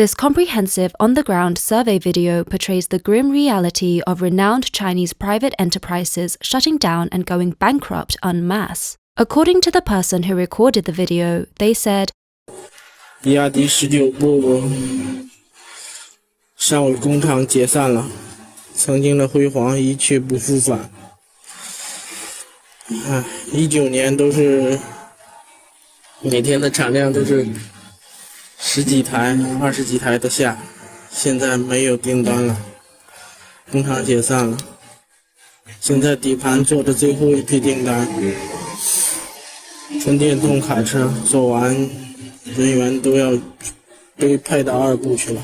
This comprehensive on-the-ground survey video portrays the grim reality of renowned Chinese private enterprises shutting down and going bankrupt en masse. According to the person who recorded the video, they said, 比亚迪19部上尾工厂解散了，曾经的辉煌一去不复返。19年都是每天的产量都是10几台、20几台的下，现在没有订单了，工厂解散了。现在底盘做的最后一批订单，纯电动卡车做完，人员都要被派到2部去了。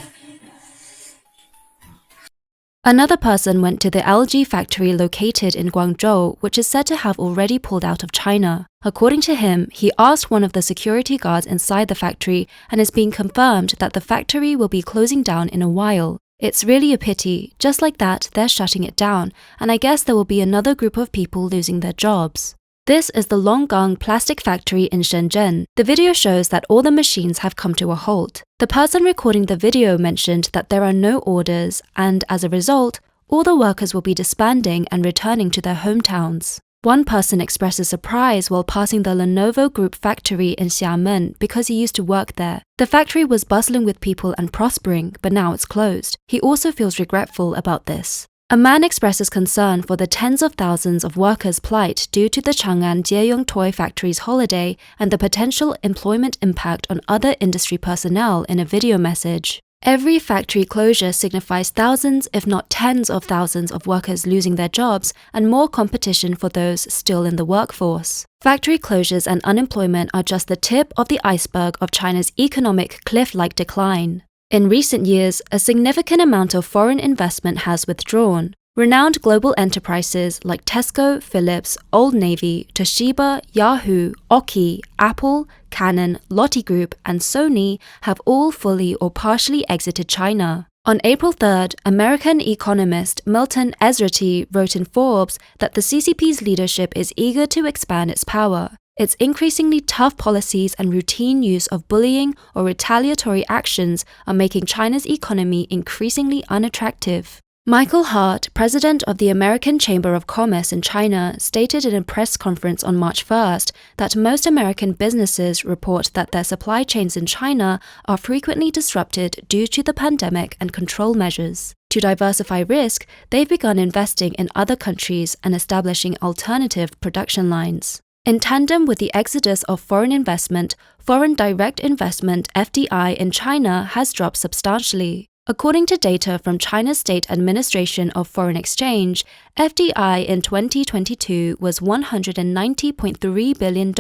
Another person went to the LG factory located in Guangzhou, which is said to have already pulled out of China. According to him, he asked one of the security guards inside the factory, and it's been confirmed that the factory will be closing down in a while. It's really a pity. Just like that, they're shutting it down, and I guess there will be another group of people losing their jobs. This is the Longgang plastic factory in Shenzhen. The video shows that all the machines have come to a halt. The person recording the video mentioned that there are no orders, and as a result, all the workers will be disbanding and returning to their hometowns. One person expresses surprise while passing the Lenovo Group factory in Xiamen because he used to work there. The factory was bustling with people and prospering, but now it's closed. He also feels regretful about this. A man expresses concern for the tens of thousands of workers' plight due to the Chang'an Jieyong toy factory's holiday and the potential employment impact on other industry personnel in a video message. Every factory closure signifies thousands, if not tens of thousands of workers losing their jobs and more competition for those still in the workforce. Factory closures and unemployment are just the tip of the iceberg of China's economic cliff-like decline. In recent years, a significant amount of foreign investment has withdrawn. Renowned global enterprises like TESCO, Philips, Old Navy, Toshiba, Yahoo, Oki, Apple, Canon, Lotte Group, and Sony have all fully or partially exited China. On April 3rd, American economist Milton Ezrati wrote in Forbes that the CCP's leadership is eager to expand its power. Its increasingly tough policies and routine use of bullying or retaliatory actions are making China's economy increasingly unattractive. Michael Hart, president of the American Chamber of Commerce in China, stated in a press conference on March 1st that most American businesses report that their supply chains in China are frequently disrupted due to the pandemic and control measures. To diversify risk, they've begun investing in other countries and establishing alternative production lines. In tandem with the exodus of foreign investment, foreign direct investment (FDI) in China has dropped substantially. According to data from China's State Administration of Foreign Exchange, FDI in 2022 was $190.3 billion,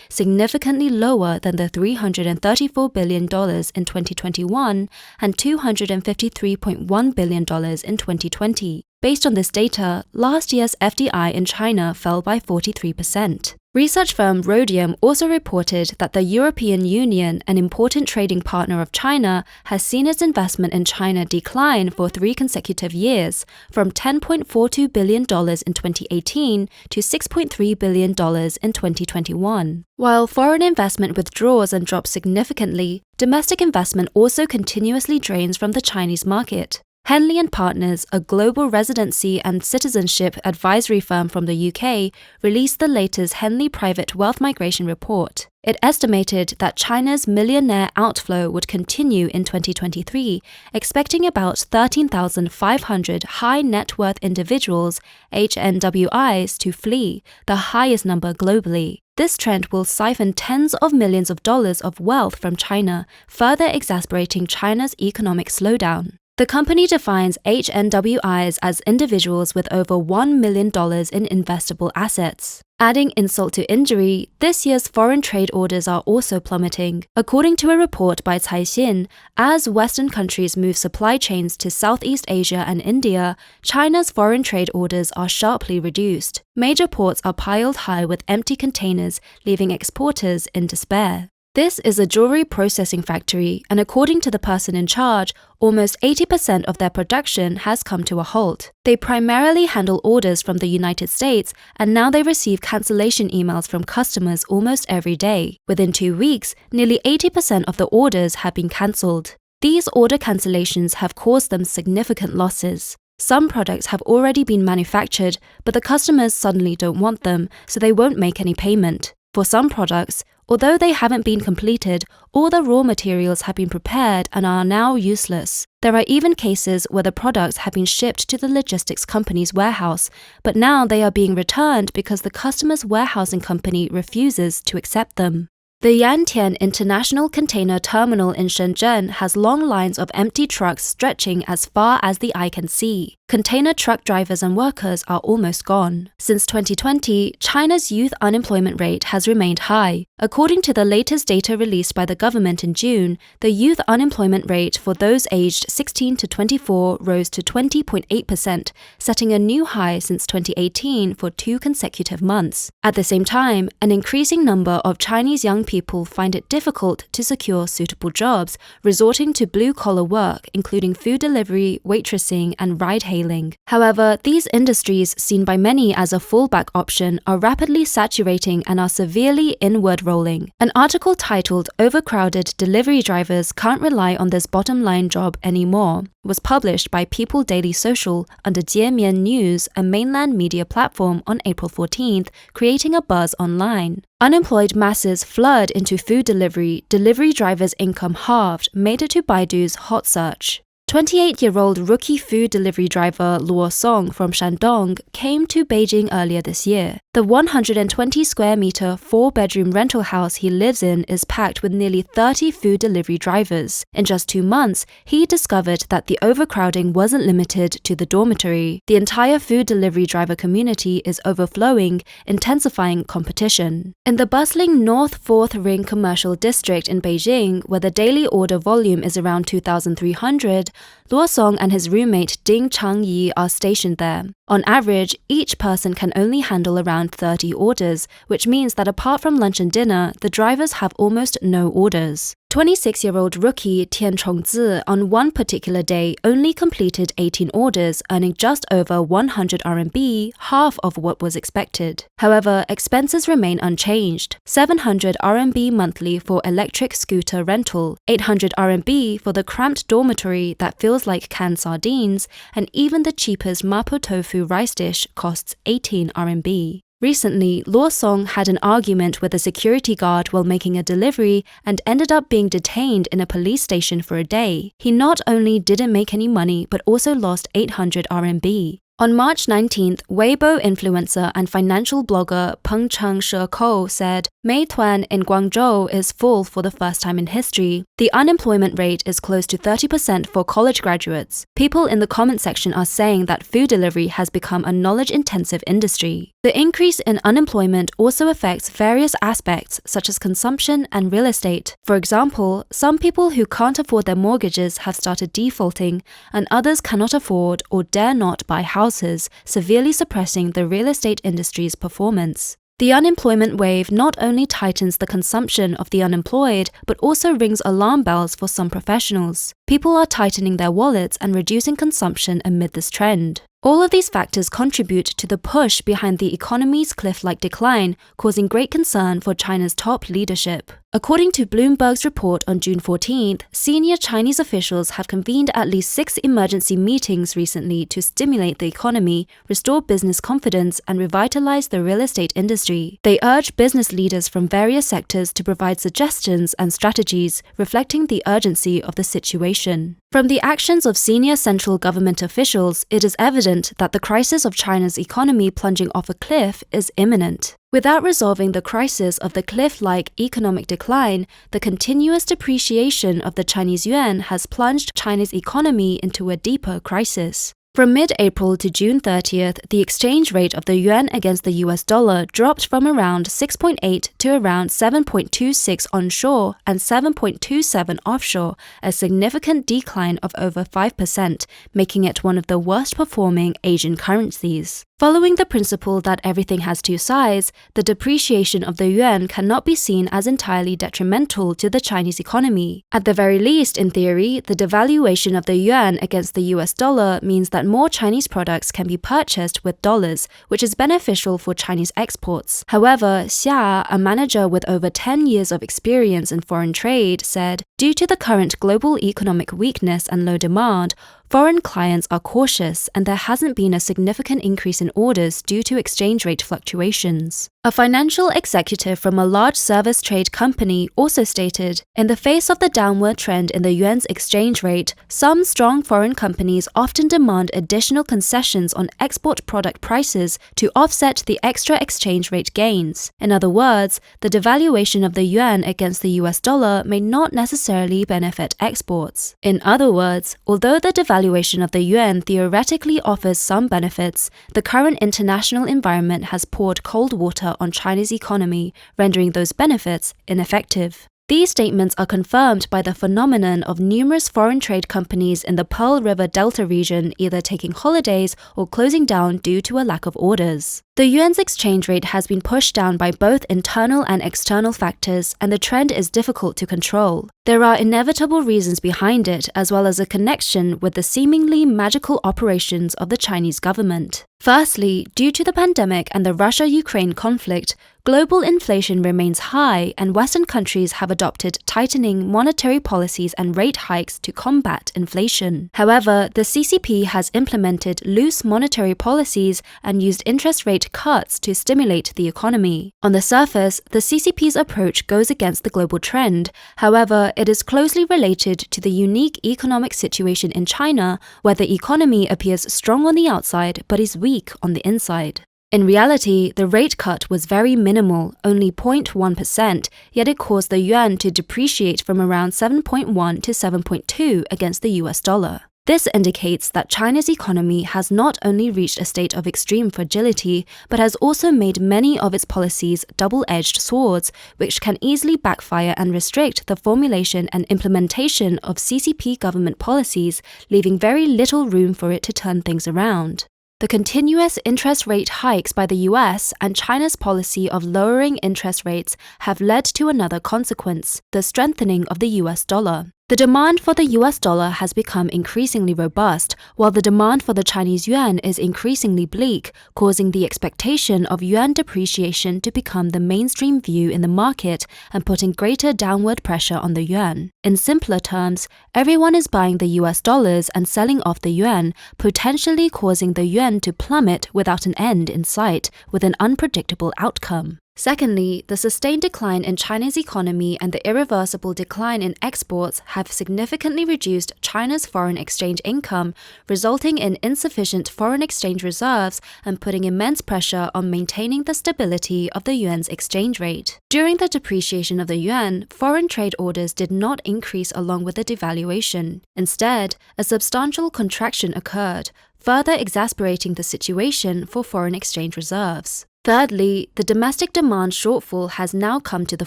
significantly lower than the $334 billion in 2021 and $253.1 billion in 2020. Based on this data, last year's FDI in China fell by 43%. Research firm Rhodium also reported that the European Union, an important trading partner of China, has seen its investment in China decline for 3 consecutive years, from $10.42 billion in 2018 to $6.3 billion in 2021. While foreign investment withdraws and drops significantly, domestic investment also continuously drains from the Chinese market. Henley & Partners, a global residency and citizenship advisory firm from the UK, released the latest Henley Private Wealth Migration Report. It estimated that China's millionaire outflow would continue in 2023, expecting about 13,500 high net worth individuals, HNWIs, to flee, the highest number globally. This trend will siphon tens of millions of dollars of wealth from China, further exacerbating China's economic slowdown. The company defines HNWIs as individuals with over $1 million in investable assets. Adding insult to injury, this year's foreign trade orders are also plummeting. According to a report by Caixin, as Western countries move supply chains to Southeast Asia and India, China's foreign trade orders are sharply reduced. Major ports are piled high with empty containers, leaving exporters in despair. This is a jewelry processing factory, and according to the person in charge, almost 80% of their production has come to a halt. They primarily handle orders from the United States, and now they receive cancellation emails from customers almost every day. Within 2 weeks, nearly 80% of the orders have been cancelled. These order cancellations have caused them significant losses. Some products have already been manufactured, but the customers suddenly don't want them, so they won't make any payment. For some products, although they haven't been completed, all the raw materials have been prepared and are now useless. There are even cases where the products have been shipped to the logistics company's warehouse, but now they are being returned because the customer's warehousing company refuses to accept them. The Yantian International Container Terminal in Shenzhen has long lines of empty trucks stretching as far as the eye can see. Container truck drivers and workers are almost gone. Since 2020, China's youth unemployment rate has remained high. According to the latest data released by the government in June, the youth unemployment rate for those aged 16 to 24 rose to 20.8%, setting a new high since 2018 for 2 consecutive months. At the same time, an increasing number of Chinese young people find it difficult to secure suitable jobs, resorting to blue-collar work, including food delivery, waitressing, and ride-hailing. However, these industries, seen by many as a fallback option, are rapidly saturating and are severely inward-rolling. An article titled "Overcrowded Delivery Drivers Can't Rely on This Bottom-Line Job Anymore" was published by People Daily Social under Jiemian News, a mainland media platform, on April 14th, creating a buzz online. Unemployed masses flood into food delivery, delivery drivers' income halved, made it to Baidu's hot search. 28-year-old rookie food delivery driver Luo Song from Shandong came to Beijing earlier this year. The 120-square-meter, 4-bedroom rental house he lives in is packed with nearly 30 food delivery drivers. In just 2 months, he discovered that the overcrowding wasn't limited to the dormitory. The entire food delivery driver community is overflowing, intensifying competition. In the bustling North 4th Ring commercial district in Beijing, where the daily order volume is around 2,300, Luo Song and his roommate Ding Changyi are stationed there. On average, each person can only handle around 30 orders, which means that apart from lunch and dinner, the drivers have almost no orders. 26-year-old rookie Tian Chongzi on one particular day only completed 18 orders, earning just over 100 RMB, half of what was expected. However, expenses remain unchanged: 700 RMB monthly for electric scooter rental, 800 RMB for the cramped dormitory that feels like canned sardines, and even the cheapest mapo tofu rice dish costs 18 RMB. Recently, Luo Song had an argument with a security guard while making a delivery and ended up being detained in a police station for a day. He not only didn't make any money but also lost 800 RMB. On March 19th, Weibo influencer and financial blogger Peng Cheng Shekou said, "Meituan in Guangzhou is full for the first time in history. The unemployment rate is close to 30% for college graduates." People in the comment section are saying that food delivery has become a knowledge-intensive industry. The increase in unemployment also affects various aspects such as consumption and real estate. For example, some people who can't afford their mortgages have started defaulting, and others cannot afford or dare not buy houses, severely suppressing the real estate industry's performance. The unemployment wave not only tightens the consumption of the unemployed, but also rings alarm bells for some professionals. People are tightening their wallets and reducing consumption amid this trend. All of these factors contribute to the push behind the economy's cliff-like decline, causing great concern for China's top leadership. According to Bloomberg's report on June 14th, senior Chinese officials have convened at least 6 emergency meetings recently to stimulate the economy, restore business confidence, and revitalize the real estate industry. They urge business leaders from various sectors to provide suggestions and strategies reflecting the urgency of the situation. From the actions of senior central government officials, it is evident that the crisis of China's economy plunging off a cliff is imminent. Without resolving the crisis of the cliff-like economic decline, the continuous depreciation of the Chinese yuan has plunged China's economy into a deeper crisis. From mid-April to June 30th, the exchange rate of the yuan against the US dollar dropped from around 6.8 to around 7.26 onshore and 7.27 offshore, a significant decline of over 5%, making it one of the worst-performing Asian currencies. Following the principle that everything has two sides, the depreciation of the yuan cannot be seen as entirely detrimental to the Chinese economy. At the very least, in theory, the devaluation of the yuan against the US dollar means that more Chinese products can be purchased with dollars, which is beneficial for Chinese exports. However, Xia, a manager with over 10 years of experience in foreign trade, said, Due to the current global economic weakness and low demand, foreign clients are cautious and there hasn't been a significant increase in orders due to exchange rate fluctuations. A financial executive from a large service trade company also stated, in the face of the downward trend in the yuan's exchange rate, some strong foreign companies often demand additional concessions on export product prices to offset the extra exchange rate gains. In other words, the devaluation of the yuan against the US dollar may not necessarily benefit exports. In other words, although the devaluation of the yuan theoretically offers some benefits, the current international environment has poured cold water on China's economy, rendering those benefits ineffective. These statements are confirmed by the phenomenon of numerous foreign trade companies in the Pearl River Delta region either taking holidays or closing down due to a lack of orders. The yuan's exchange rate has been pushed down by both internal and external factors, and the trend is difficult to control. There are inevitable reasons behind it, as well as a connection with the seemingly magical operations of the Chinese government. Firstly, due to the pandemic and the Russia-Ukraine conflict, global inflation remains high and Western countries have adopted tightening monetary policies and rate hikes to combat inflation. However, the CCP has implemented loose monetary policies and used interest rate cuts to stimulate the economy. On the surface, the CCP's approach goes against the global trend. However, it is closely related to the unique economic situation in China, where the economy appears strong on the outside but is weak on the inside. In reality, the rate cut was very minimal, only 0.1%, yet it caused the yuan to depreciate from around 7.1 to 7.2 against the US dollar. This indicates that China's economy has not only reached a state of extreme fragility, but has also made many of its policies double-edged swords, which can easily backfire and restrict the formulation and implementation of CCP government policies, leaving very little room for it to turn things around. The continuous interest rate hikes by the US and China's policy of lowering interest rates have led to another consequence, the strengthening of the US dollar. The demand for the US dollar has become increasingly robust, while the demand for the Chinese yuan is increasingly bleak, causing the expectation of yuan depreciation to become the mainstream view in the market and putting greater downward pressure on the yuan. In simpler terms, everyone is buying the US dollars and selling off the yuan, potentially causing the yuan to plummet without an end in sight, with an unpredictable outcome. Secondly, the sustained decline in China's economy and the irreversible decline in exports have significantly reduced China's foreign exchange income, resulting in insufficient foreign exchange reserves and putting immense pressure on maintaining the stability of the yuan's exchange rate. During the depreciation of the yuan, foreign trade orders did not increase along with the devaluation. Instead, a substantial contraction occurred, further exacerbating the situation for foreign exchange reserves. Thirdly, the domestic demand shortfall has now come to the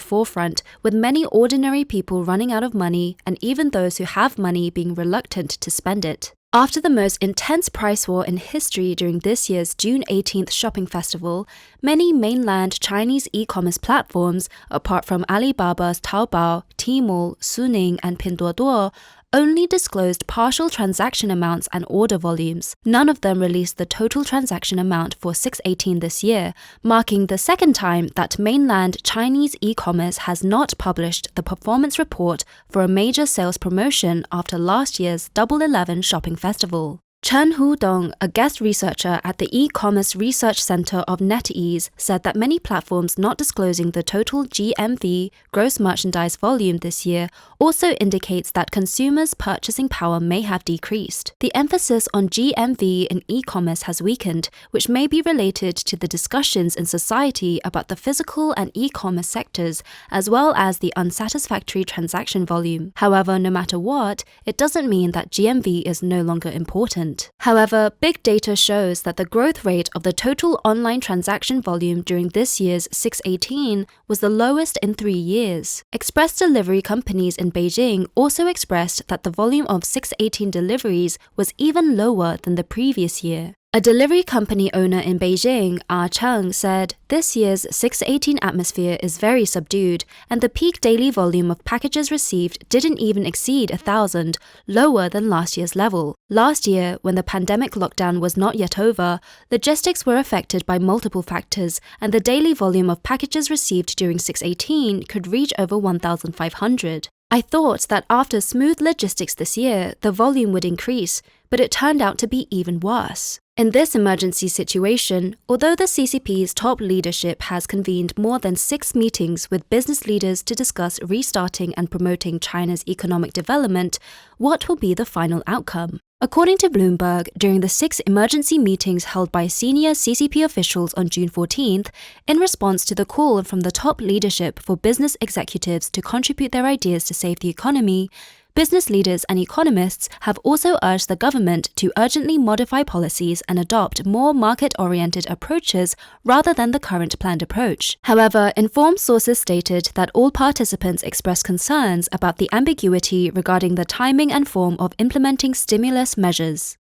forefront, with many ordinary people running out of money and even those who have money being reluctant to spend it. After the most intense price war in history during this year's June 18th shopping festival, many mainland Chinese e-commerce platforms, apart from Alibaba's Taobao, Tmall, Suning, and Pinduoduo, only disclosed partial transaction amounts and order volumes. None of them released the total transaction amount for 618 this year, marking the second time that mainland Chinese e-commerce has not published the performance report for a major sales promotion after last year's Double 11 shopping festival. Chen Hudong, a guest researcher at the e-commerce research center of NetEase, said that many platforms not disclosing the total GMV, gross merchandise volume this year, also indicates that consumers' purchasing power may have decreased. The emphasis on GMV in e-commerce has weakened, which may be related to the discussions in society about the physical and e-commerce sectors, as well as the unsatisfactory transaction volume. However, no matter what, it doesn't mean that GMV is no longer important. However, big data shows that the growth rate of the total online transaction volume during this year's 618 was the lowest in 3 years. Express delivery companies in Beijing also expressed that the volume of 618 deliveries was even lower than the previous year. A delivery company owner in Beijing, Cheng, said, "This year's 618 atmosphere is very subdued, and the peak daily volume of packages received didn't even exceed 1,000, lower than last year's level. Last year, when the pandemic lockdown was not yet over, logistics were affected by multiple factors, and the daily volume of packages received during 618 could reach over 1,500. I thought that after smooth logistics this year, the volume would increase, but it turned out to be even worse. In this emergency situation, although the CCP's top leadership has convened more than 6 meetings with business leaders to discuss restarting and promoting China's economic development, what will be the final outcome? According to Bloomberg, during the 6 emergency meetings held by senior CCP officials on June 14th, in response to the call from the top leadership for business executives to contribute their ideas to save the economy, business leaders and economists have also urged the government to urgently modify policies and adopt more market-oriented approaches rather than the current planned approach. However, informed sources stated that all participants expressed concerns about the ambiguity regarding the timing and form of implementing stimulus measures.